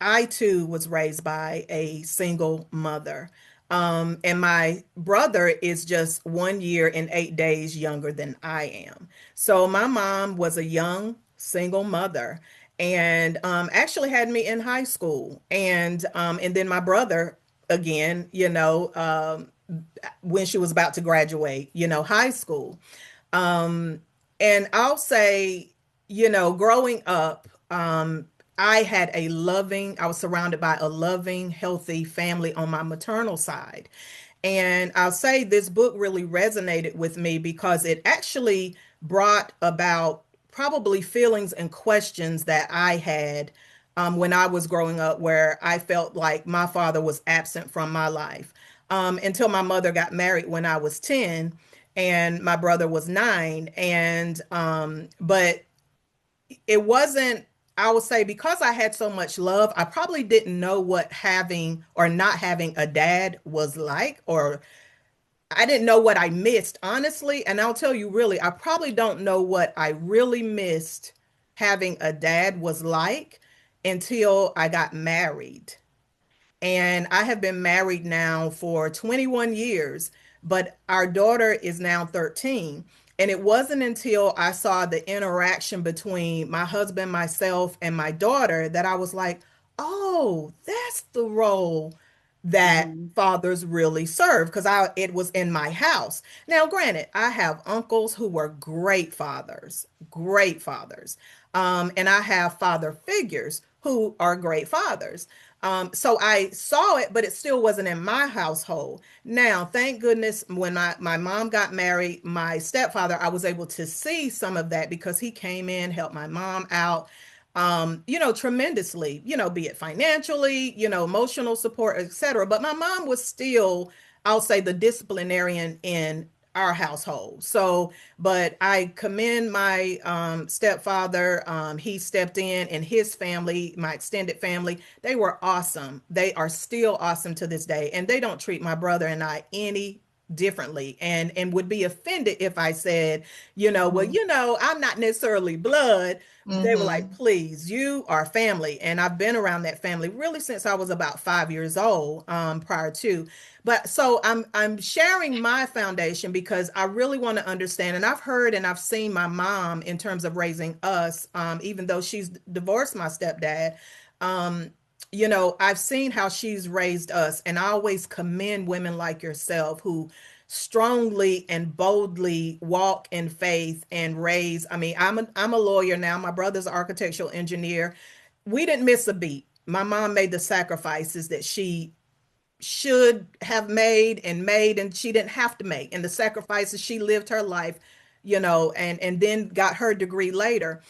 I too was raised by a single mother. And my brother is just 1 year and 8 days younger than I am. So my mom was a young single mother and actually had me in high school. And then my brother, again, when she was about to graduate, high school. Um, and I'll say, growing up, I was surrounded by a loving, healthy family on my maternal side. And I'll say this book really resonated with me because it actually brought about probably feelings and questions that I had when I was growing up, where I felt like my father was absent from my life until my mother got married when I was 10 and my brother was 9. But it wasn't, I would say, because I had so much love, I probably didn't know what having or not having a dad was like, or I didn't know what I missed, honestly. And I'll tell you, really, I probably don't know what I really missed having a dad was like until I got married. And I have been married now for 21 years, but our daughter is now 13. And it wasn't until I saw the interaction between my husband, myself, and my daughter that I was like, oh, that's the role that Mhm. fathers really serve, because I it was in my house. Now, granted, I have uncles who were great fathers, great fathers. And I have father figures who are great fathers. So I saw it, but it still wasn't in my household. Now, thank goodness, when my mom got married, my stepfather, I was able to see some of that because he came in, helped my mom out, tremendously, be it financially, emotional support, etc. But my mom was still, I'll say, the disciplinarian in our household. So, but I commend my stepfather. He stepped in, and his family, my extended family, they were awesome. They are still awesome to this day. And they don't treat my brother and I any differently, and would be offended if I said, well, Mhm. I'm not necessarily blood. They were like, Mhm. please, you are family. And I've been around that family really since I was about 5 years old, prior to. But so I'm sharing my foundation because I really want to understand. And I've heard and I've seen my mom in terms of raising us, even though she's divorced my stepdad. Um, I've seen how she's raised us, and I always commend women like yourself who strongly and boldly walk in faith and raise. I mean, I'm a lawyer now. My brother's an architectural engineer. We didn't miss a beat. My mom made the sacrifices that she should have made, and she didn't have to make, and the sacrifices she lived her life, and then got her degree later.